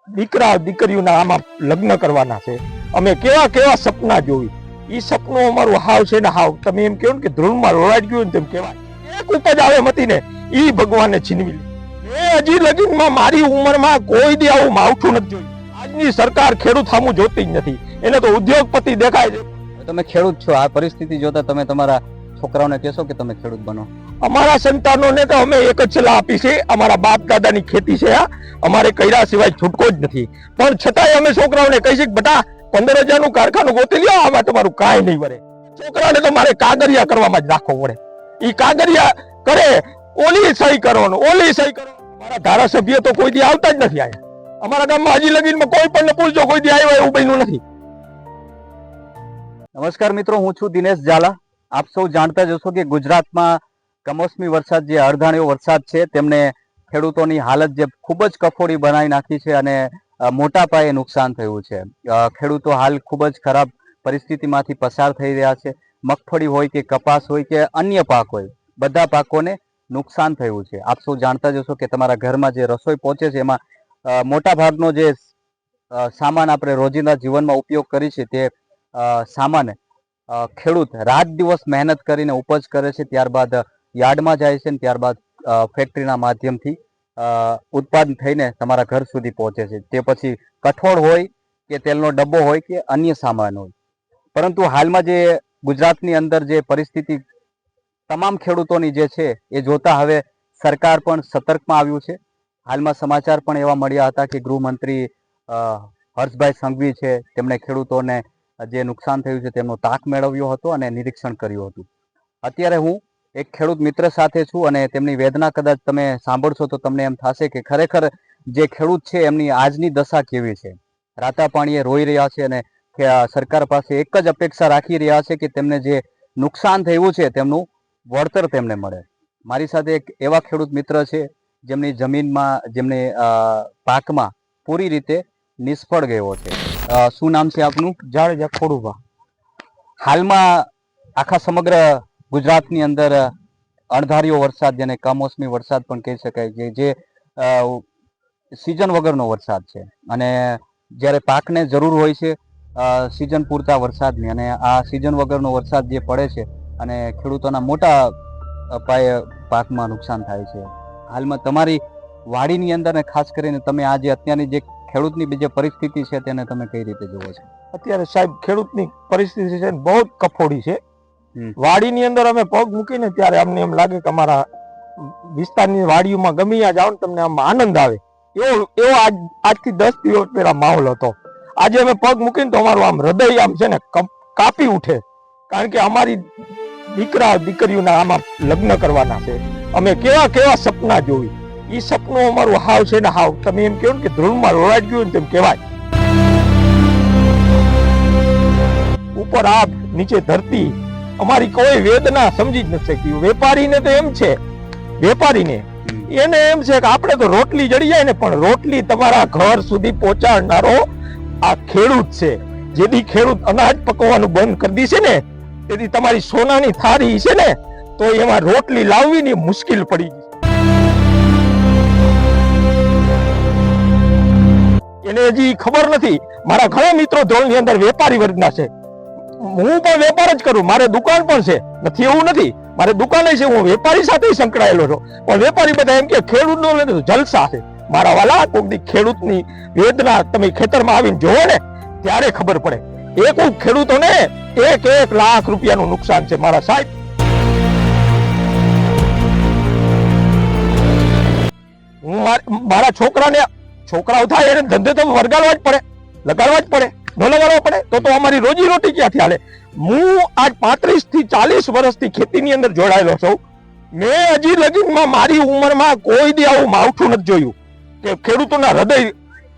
દીકરા દીકરીઓના આમાં લગ્ન કરવાના છે, અમે કેવા કેવા સપના જોઈ, એ સપનું અમારું હાવ છે ને હાવ તમે એમ કહો ને કે ધ્રુવમાં રોડાઈ ગયું ને તેમ કહેવાય, એક ઉપજ આવે મતી ને એ ભગવાને છીનવી લે. મેં હજી લગીનમાં મારી ઉંમરમાં કોઈ દી આવું માવઠું નથી જોયું. આજની સરકાર ખેડૂત સામું જોતી જ નથી, એને તો ઉદ્યોગપતિ દેખાય છે. તમે ખેડૂત છો, આ પરિસ્થિતિ જોતા તમે તમારા છોકરાઓને કહેશો કે તમે ખેડૂત બનો? અમારા સંતાનોને તો અમે એક જ સલાહ આપી છે, અમારા બાપ દાદાની ખેતી છે, અમારે કર્યા સિવાય છૂટકો જ નથી. પણ છતાંય અમે છોકરાઓને કહી છે કે બેટા 15,000 નું કારખાનું ગોતી લ્યો, આમાં તમારું કાંઈ નહીં વરે. છોકરાને તો મારે કાગરિયા કરવામાં જ રાખવો પડે. એ કાગરિયા કરે, ઓલી સહી કરવાનું, ઓલી સહી કરવાનું. અમારા ધારાસભ્ય તો કોઈ દી આવતા જ નથી આયા. અમારા ગામમાં હજી લગીનમાં કોઈ પણ પૂછજો, કોઈ દી આવ્યો એવું બન્યું નથી. નમસ્કાર મિત્રો, હું છું દિનેશ ઝાલા. આપ સૌ જાણતા જ હશો કે ગુજરાતમાં કમોસમી વરસાદ, જે અડધાણીયો વરસાદ છે, તેમને ખેડૂતોની હાલત જે ખૂબ જ કફોડી બનાવી નાખી છે અને મોટા પાયે નુકસાન થયું છે. ખેડૂતો હાલ ખૂબ જ ખરાબ પરિસ્થિતિમાંથી પસાર થઈ રહ્યા છે. મગફળી હોય કે કપાસ હોય કે અન્ય પાક હોય, બધા પાકોને નુકસાન થયું છે. આપ સૌ જાણતા જ હશો કે તમારા ઘરમાં જે રસોઈ પહોંચે છે એમાં મોટા ભાગનો જે સામાન આપણે રોજિંદા જીવનમાં ઉપયોગ કરી છે, તે સામાન ખેડૂત રાત દિવસ મહેનત કરીને ઉપજ કરે છે, ત્યારબાદ યાર્ડમાં જાય છે, ત્યારબાદ ફેક્ટરીના માધ્યમથી ઉત્પાદન થઈને તમારા ઘર સુધી પહોંચે છે. તે પછી કઠોળ હોય કે તેલનો ડબ્બો હોય કે અન્ય સામાન હોય. પરંતુ હાલમાં જે ગુજરાતની અંદર જે પરિસ્થિતિ તમામ ખેડૂતોની જે છે એ જોતા હવે સરકાર પણ સતર્કમાં આવ્યું છે. હાલમાં સમાચાર પણ એવા મળ્યા હતા કે ગૃહમંત્રી હર્ષભાઈ સંઘવી છે, તેમણે ખેડૂતોને જે નુકસાન થયું છે તેમનો તાક મેળવ્યો હતો અને નિરીક્ષણ કર્યું હતું. અત્યારે હું એક ખેડૂત મિત્ર સાથે છું અને તેમની વેદના કદાચ તમે સાંભળશો તો તમને એમ થશે કે ખરેખર જે ખેડૂત છે એમની આજની દશા કેવી છે. રાતા પાણીએ રોઈ રહ્યા છે અને સરકાર પાસે એક જ અપેક્ષા રાખી રહ્યા છે કે તેમને જે નુકસાન થયું છે તેમનું વળતર તેમને મળે. મારી સાથે એક એવા ખેડૂત મિત્ર છે જેમની જમીનમાં, જેમની પાકમાં પૂરી રીતે નિષ્ફળ ગયો છે. શું નામ છે આપનું? જાડેજા ખોડુભા. હાલમાં આખા સમગ્ર ગુજરાતની અંદર અણધાર્યો વરસાદ, જેને કમોસમી વરસાદ પણ કહી શકાય, જે સિઝન વગરનો વરસાદ છે અને જ્યારે પાકને જરૂર હોય છે સિઝન પૂરતા વરસાદની, અને આ સિઝન વગરનો વરસાદ જે પડે છે અને ખેડૂતોના મોટા પાયે પાકમાં નુકસાન થાય છે. હાલમાં તમારી વાડીની અંદર ને ખાસ કરીને તમે આ જે અત્યારની જે ખેડૂતની જે પરિસ્થિતિ છે તેને તમે કઈ રીતે જોવો છો? અત્યારે સાહેબ ખેડૂતની પરિસ્થિતિ છે બહુ જ કફોડી છે. વાડીની અંદર અમે પગ મૂકીને ત્યારે અમને એમ લાગે કે અમારા વિસ્તારની વાડીઓમાં ગમી જાઓ ને તમને આમ આનંદ આવે, એવો આજથી 10 દિવસ પહેલા માહોલ હતો. આજે અમે પગ મૂકીને તો અમારું આમ હૃદય આમ છે ને કાપી ઉઠે, કારણ કે અમારી દીકરા દીકરીઓના આમાં લગ્ન કરવાના છે. અમે કેવા કેવા સપના જોઈ, એ સપનું અમારું હાવ છે ને હાવ તમે એમ કહો ને કે ધ્રુવમાં રોડાઈ ગયું ને તેમ કહેવાય. ઉપર આગ નીચે ધરતી, અમારી કોઈ વેદના સમજી જ નથી શકતી. વેપારીને તો એમ છે, વેપારીને એને એમ છે કે આપણે તો રોટલી જડી જાય ને, પણ રોટલી તમારા ઘર સુધી પહોંચાડનારો આ ખેડૂત છે. જેથી ખેડૂત અનાજ પકવવાનું બંધ કરી દેશે ને, તેથી તમારી સોનાની થાળી છે ને તો એમાં રોટલી લાવવી મુશ્કેલ પડી ગઈ. એને હજી ખબર નથી. મારા ઘણા મિત્રો ધોળની અંદર વેપારી વર્ગના છે. હું પણ વેપાર જ કરું, મારે દુકાન પણ છે, નથી એવું નથી, મારે દુકાને છે, હું વેપારી સાથે સંકળાયેલો છું. પણ વેપારી બધા એમ કે ખેડૂતનો જલસા છે. મારા વાલા, કોઈક દી ખેડૂતની વેદના તમે ખેતરમાં આવીને જોવો ને ત્યારે ખબર પડે. એક ખેડૂતોને 1 લાખ રૂપિયાનું નુકસાન છે મારા સાહેબ. હું મારા છોકરાઓ થાય એને ધંધે તો વરગાડવા જ પડે, લગાડવા જ પડે, ન લગાડવા પડે તો અમારી રોજી રોટી ક્યાંથી હાલે? હું આજ 35 થી 40 વર્ષથી ખેતીની અંદર જોડાયેલો છું. મેં હજી લગીનમાં મારી ઉંમરમાં કોઈ દી આવું માવઠું નથી જોયું કે ખેડૂતોના હૃદય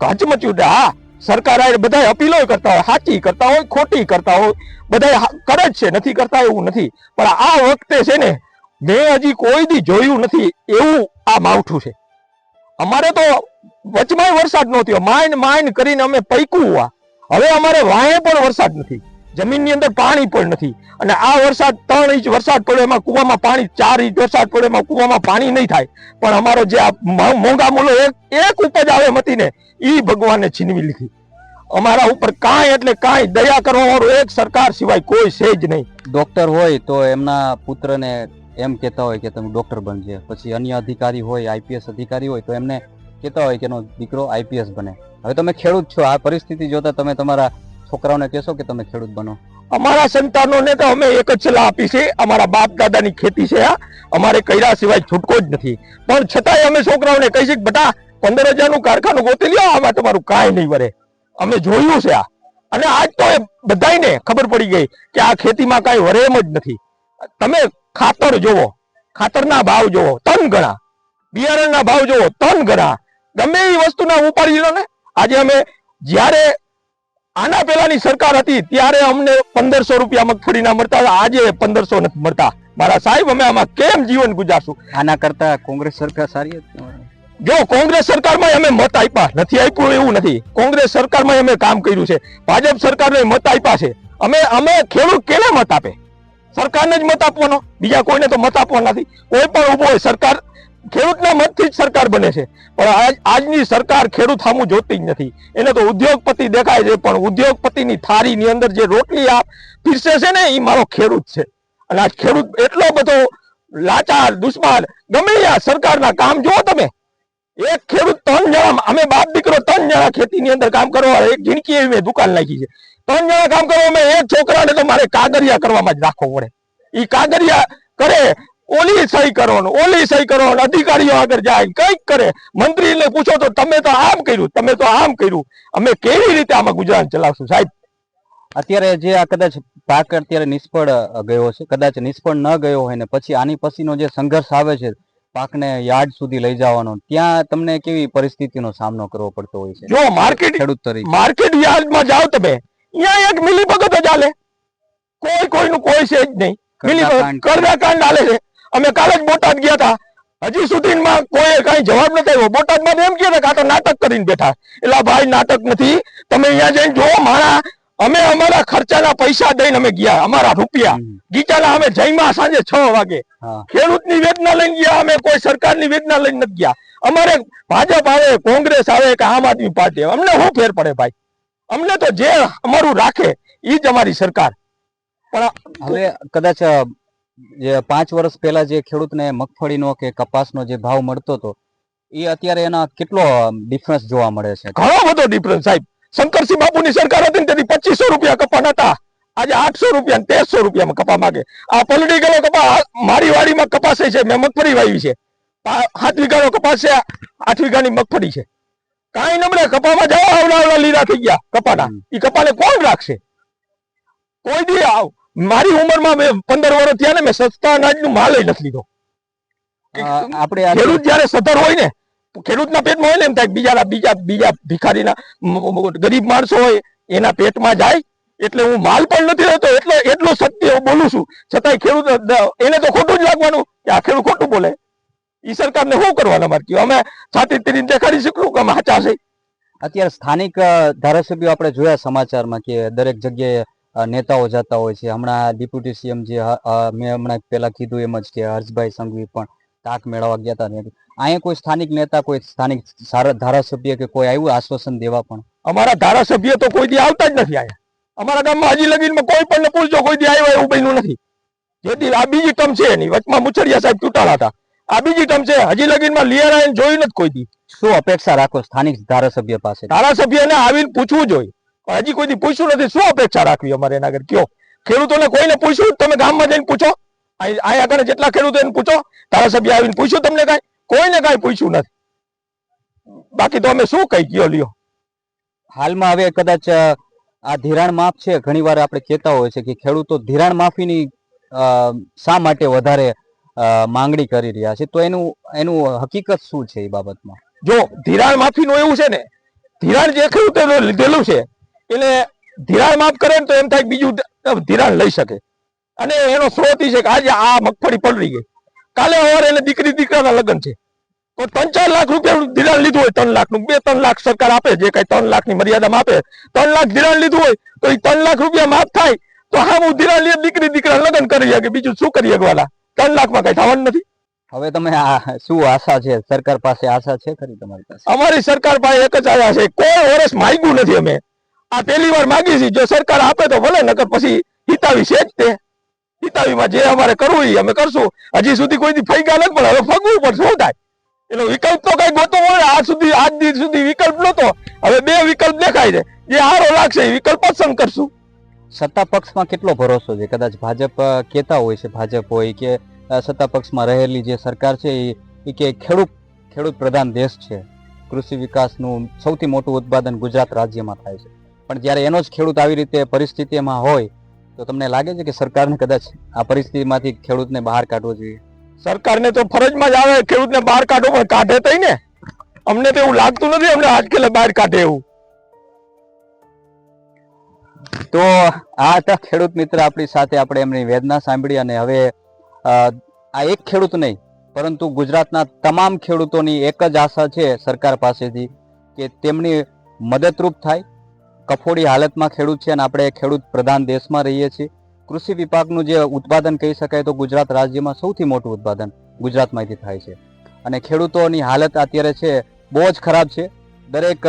હચમચ્યું. હા, સરકાર બધા અપીલો કરતા હોય, સાચી કરતા હોય, ખોટી કરતા હોય, બધા કરે જ છે, નથી કરતા એવું નથી. પણ આ વખતે છે ને મેં હજી કોઈ દી જોયું નથી એવું આ માવઠું છે. અમારે તો વચમાં વરસાદ નહોતો, માઇન કરીને અમે પૈકું. હવે અમારે વાહે પણ વરસાદ નથી. જમીનની અંદર પાણી પણ નથી. અને આ વરસાદ 3 ઇંચ વરસાદ પડ્યો એમાં કુવામાં પાણી, 4 ઇંચ વરસાદ પડ્યો એમાં કુવામાં પાણી નહીં થાય. પણ અમારો જે આ મોંઘા મૂલો એક ઉપજ આવે મતીને ઈ ભગવાને છીનવી લીધી. અમારા ઉપર કાંઈ એટલે કાંઈ દયા કરવા વાળું એક સરકાર સિવાય કોઈ છે જ નહીં. ડોક્ટર હોય તો એમના પુત્રને એમ કહેતા હોય કે તમે ડોક્ટર બનજે, પછી અન્ય અધિકારી હોય, આઈપીએસ અધિકારી હોય તો એમને કહેતા હોય કે એનો દીકરો આઈપીએસ બને. હવે તમે ખેડૂત છો, આ પરિસ્થિતિ જોતા તમે તમારા છોકરાઓને કહેશો કે તમે ખેડૂત બનો? અમારા સંતાનોને તો અમે એક જ સલાહ આપી છે, અમારા બાપ દાદાની ખેતી છે આ, અમારે કર્યા સિવાય છૂટકો જ નથી. પણ છતાંય અમે છોકરાઓને કહીશું કે બેટા 15,000 નું કારખાનું ગોતી લ્યો, આમાં તમારું કાંઈ નહીં વરે. અમે જોયું છે આ, અને આજ તો એ બધાયને ખબર પડી ગઈ કે આ ખેતીમાં કાંઈ વરે એમ જ નથી. તમે ખાતર જોવો, ખાતરના ભાવ જોવો ટન ગણા, બિયારણના ભાવ જોવો ટન ગણા, ગમે એ વસ્તુના ઉપાડી લો ને. આજે અમે જ્યારે આના પહેલાની સરકાર હતી ત્યારે અમને 1500 રૂપિયા મગફળીના મળતા, આજે 1500 નથી મળતા. મારા સાહેબ, અમે આમાં કેમ જીવન ગુજારશું? આના કરતા કોંગ્રેસ સરકાર સારી હતી. જો કોંગ્રેસ સરકારમાં અમે મત આપ્યા નથી, આપ્યું એવું નથી. કોંગ્રેસ સરકારમાં અમે કામ કર્યું છે, ભાજપ સરકારને મત આપ્યા છે. અમે ખેડૂત કેને મત આપે? સરકારને જ મત આપવાનો, બીજા કોઈને તો મત આપવાનો નથી. કોઈ પણ ઉભો હોય સરકાર ખેડૂતના મતથી જ સરકાર બને છે. પણ આજની સરકાર ખેડૂત સામું જોતી જ નથી. એને તો ઉદ્યોગપતિ દેખાય છે, પણ ઉદ્યોગપતિની થાળીની અંદર જે રોટલી પીરસે છે ને એ મારો ખેડૂત છે. અને આ ખેડૂત એટલો બધો લાચાર, દુશ્મન, ગમે ત્યાં સરકારના કામ જુઓ તમે. એક ખેડૂત 3 જણા, અમે બાપ દીકરો 3 જણા ખેતીની અંદર કામ કરવા, એક ઝીણકી એવી મેં દુકાન નાખી છે. 3 જણા કામ કરવા, અમે એક છોકરાને તો મારે કાગરિયા કરવામાં જ રાખવો પડે. એ કાગરિયા કરે, ઓલી સહી કરવાનું, ઓલી સહી કરવાનું, અધિકારીઓ આગળ જાય કઈક કરે. મંત્રીને પૂછો તો તમે તો આમ કર્યું, તમે તો આમ કર્યું. અમે કેવી રીતે આમાં ગુજરાન ચલાવશું સાહેબ? અત્યારે જે આ કદાચ પાક અત્યારે નિષ્ફળ ગયો છે, કદાચ નિષ્ફળ ન ગયો હોય ને પછી આની પછીનો જે સંઘર્ષ આવે છે પાકને યાર્ડ સુધી લઈ જવાનો, ત્યાં તમને કેવી પરિસ્થિતિનો સામનો કરવો પડતો હોય છે? જો ખેડૂત તરીકે માર્કેટ યાર્ડમાં જાઓ તમે, અહીંયા એક મિલીભગત જ ચાલે, કોઈનું કોઈ છે જ નહીં. મિલીભગત કરદાકાંડ ચાલે છે. અમે કાલે જ બોટાદ ગયા હતા, હજી સુધીમાં કોઈ કઈ જવાબ નથી આવ્યો. બોટાદમાં એમ કહે કે આ તો નાટક કરીને બેઠા. એટલે ભાઈ નાટક નથી, તમે અહીંયા જઈને જો મારા, અમે અમારા ખર્ચાના પૈસા દઈને અમે ગયા, અમારા રૂપિયા ગીચાના અમે જઈમાં સાંજે 6 વાગે. ખેડૂતની વેદના લઈને ગયા અમે, કોઈ સરકારની વેદના લઈને નથી ગયા. અમારે ભાજપ આવે, કોંગ્રેસ આવે કે આમ આદમી પાર્ટી આવે, અમને શું ફેર પડે ભાઈ? અમને તો જે અમારું રાખે એ જ અમારી સરકાર. પણ હવે કદાચ જે 5 વર્ષ પહેલા જે ખેડૂતને મગફળીનો કે કપાસનો જે ભાવ મળતો હતો એ અત્યારે એના કેટલો ડિફરન્સ જોવા મળે છે? ઘણો બધો ડિફરન્સ સાહેબ. શંકરસિંહ બાપુની સરકાર હતી ને તેથી 2500 રૂપિયા કપા નતા, આજે 800 રૂપિયા 1300 રૂપિયામાં કપા માંગે. આ પલટી ગયેલો કપા મારી વાડીમાં કપાસ છે, મેં મગફળી વાવી છે. 7 વીઘાનો કપાસ છે, 8 વીઘાની મગફળી છે. કાંઈ નમળે કપામાં જવા આવડા લીલા થઈ ગયા કપાના. એ કપાને કોણ રાખશે? કોઈ દી મારી ઉંમરમાં મેં 15 વર્ષ થયા ને, મેં સસ્તા અનાજનું માલ નથી લીધો. આપણે ખેડૂત જયારે સધર હોય ને, ખેડૂતના પેટમાં હોય ને એમ થાય બીજા ભિખારીના ગરીબ માણસો હોય એના પેટમાં જાય. એટલે હું માલ પણ નથી રહેતો, એટલો સત્ય બોલું છું. છતાંય ખેડૂત એને તો ખોટું જ લાગવાનું કે આ ખેડૂત ખોટું બોલે. ઈ સરકારને શું કરવાના મારે કયો? અમે છાતી તીરીને દેખાડી શકું કે અમે સાચા છે? અત્યારે સ્થાનિક ધારાસભ્યો આપણે જોયા સમાચારમાં કે દરેક જગ્યાએ નેતાઓ જતા હોય છે. હમણાં ડેપ્યુટી સીએમ જે મેં હમણાં પહેલા કીધું એમ જ કે હર્ષભાઈ સંઘવી પણ તાક મેળવવા ગયા હતા. અહીંયા કોઈ સ્થાનિક નેતા, કોઈ સ્થાનિક ધારાસભ્ય કે કોઈ આવ્યું આશ્વાસન દેવા? પણ અમારા ધારાસભ્ય તો કોઈ દી આવતા જ નથી આયા. અમારા ગામમાં હજી લગીનમાં કોઈ પણ પૂછજો, કોઈ દી આવ્યો એવું બન્યું નથી. જેથી આ બીજી ટર્મ છે એની, વચમાં મુછડિયા સાહેબ ચૂંટાણા હતા, આ બીજી ટર્મ છે. હજી લગીનમાં લિયરાયન જોયું નથી કોઈ દી. શું અપેક્ષા રાખો સ્થાનિક ધારાસભ્ય પાસે? ધારાસભ્યને આવીને પૂછવું જોઈએ, પણ હજી કોઈ દી પૂછ્યું નથી. શું અપેક્ષા રાખવી અમારે એના આગળ કયો? ખેડૂતોને કોઈને પૂછ્યું? તમે ગામમાં જઈને પૂછો, અહીંયા આગળ જેટલા ખેડૂતો એને પૂછો, ધારાસભ્ય આવીને પૂછ્યું તમને કાંઈ? કોઈને કાંઈ પૂછ્યું નથી. બાકી તો અમે શું કઈ કયો લ્યો. હાલમાં હવે કદાચ આ ધિરાણ માફ છે, ઘણી વાર આપણે કહેતા હોય છે કે ખેડૂતો ધિરાણ માફીની શા માટે વધારે માંગણી કરી રહ્યા છે, તો એનું હકીકત શું છે એ બાબતમાં? જો ધિરાણ માફીનું એવું છે ને, ધિરાણ જે ખેડૂતે લીધેલું છે એને ધિરાણ માફ કરે ને તો એમ થાય બીજું ધિરાણ લઈ શકે. અને એનો સ્ત્રોત છે કે આજે આ મગફળી પલળી ગઈ, કાલે સવારે એને દીકરાના લગ્ન છે, તો 3-4 લાખ રૂપિયાનું ધિરાણ લીધું હોય, 3 લાખનું, 2-3 લાખ સરકાર આપે, જે કઈ 3 લાખની મર્યાદામાં આપે, 3 લાખ ધિરાણ લીધું હોય તો એ 3 લાખ રૂપિયા માફ થાય તો હા હું ધિરાણ લઈએ, દીકરી દીકરા લગ્ન કરી શકે, બીજું શું કરી શકવાના? 3 લાખમાં કઈ થવાનું નથી. હવે તમે શું આશા છે સરકાર પાસે? આશા છે ખરી તમારી પાસે? અમારી સરકાર પાસે એક જ આશા છે, કોઈ વર્ષ માંગ્યું નથી. અમે આ પહેલી વાર માંગી છે. જો સરકાર આપે તો ભલે, નકર પછી હિતાવી છે જ તે. હિતાવીમાં જે અમારે કરવું એ અમે કરશું. હજી સુધી કોઈ ફૈગા નથી, પણ હવે ફગવું પડશે. શું થાય એનો વિકલ્પ તો કઈ ગોતો મળે. આજ દી સુધી વિકલ્પ નતો, હવે 2 વિકલ્પ દેખાય છે. જે સારો લાગશે એ વિકલ્પ પસંદ કરશું. સત્તા પક્ષમાં કેટલો ભરોસો છે? કદાચ ભાજપ કહેતા હોય છે, ભાજપ હોય કે સત્તા પક્ષમાં રહેલી જે સરકાર છે એ કે ખેડૂત પ્રધાન દેશ છે, કૃષિ વિકાસનું સૌથી મોટું ઉત્પાદન ગુજરાત રાજ્યમાં થાય છે, પણ જ્યારે એનો જ ખેડૂત આવી રીતે પરિસ્થિતિમાં હોય તો તમને લાગે છે કે સરકારને કદાચ આ પરિસ્થિતિમાંથી ખેડૂતને બહાર કાઢવો જોઈએ? સરકારને તો ફરજમાં જ આવે ખેડૂતને બહાર કાઢવો, પણ કાઢે તઈ ને. અમને તો એવું લાગતું નથી અમને આજકાલ બહાર કાઢે એવું. તો આ હતા ખેડૂત મિત્ર આપણી સાથે, આપણે એમની વેદના સાંભળી. અને હવે આ એક ખેડૂત નહીં, પરંતુ ગુજરાતના તમામ ખેડૂતોની એક જ આશા છે સરકાર પાસેથી કે તેમની મદદરૂપ થાય. કફોડી હાલતમાં ખેડૂત છે અને આપણે ખેડૂત પ્રધાન દેશમાં રહીએ છીએ. કૃષિ વિભાગનું જે ઉત્પાદન કહી શકાય તો ગુજરાત રાજ્યમાં સૌથી મોટું ઉત્પાદન ગુજરાતમાંથી થાય છે. અને ખેડૂતોની હાલત અત્યારે છે બહુ જ ખરાબ છે. દરેક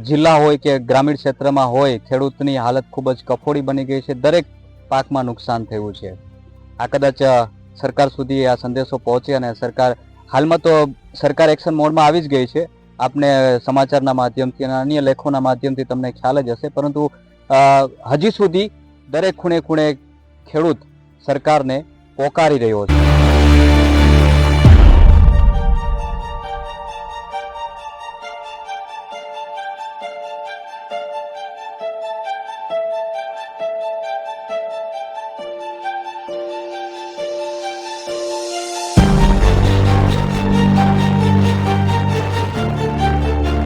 જિલ્લા હોય કે ગ્રામીણ ક્ષેત્રમાં હોય, ખેડૂતની હાલત ખૂબ જ કફોડી બની ગઈ છે. દરેક પાકમાં નુકસાન થયું છે. આ કદાચ સરકાર સુધી આ સંદેશો પહોંચે અને સરકાર, હાલમાં તો સરકાર એક્શન મોડમાં આવી જ ગઈ છે. આપને સમાચારના માધ્યમથી અને અન્ય લેખોના માધ્યમથી તમને ખ્યાલ જ હશે, પરંતુ હજી સુધી દરેક ખૂણે ખૂણે ખેડૂત સરકારને પોકારી રહ્યો છે.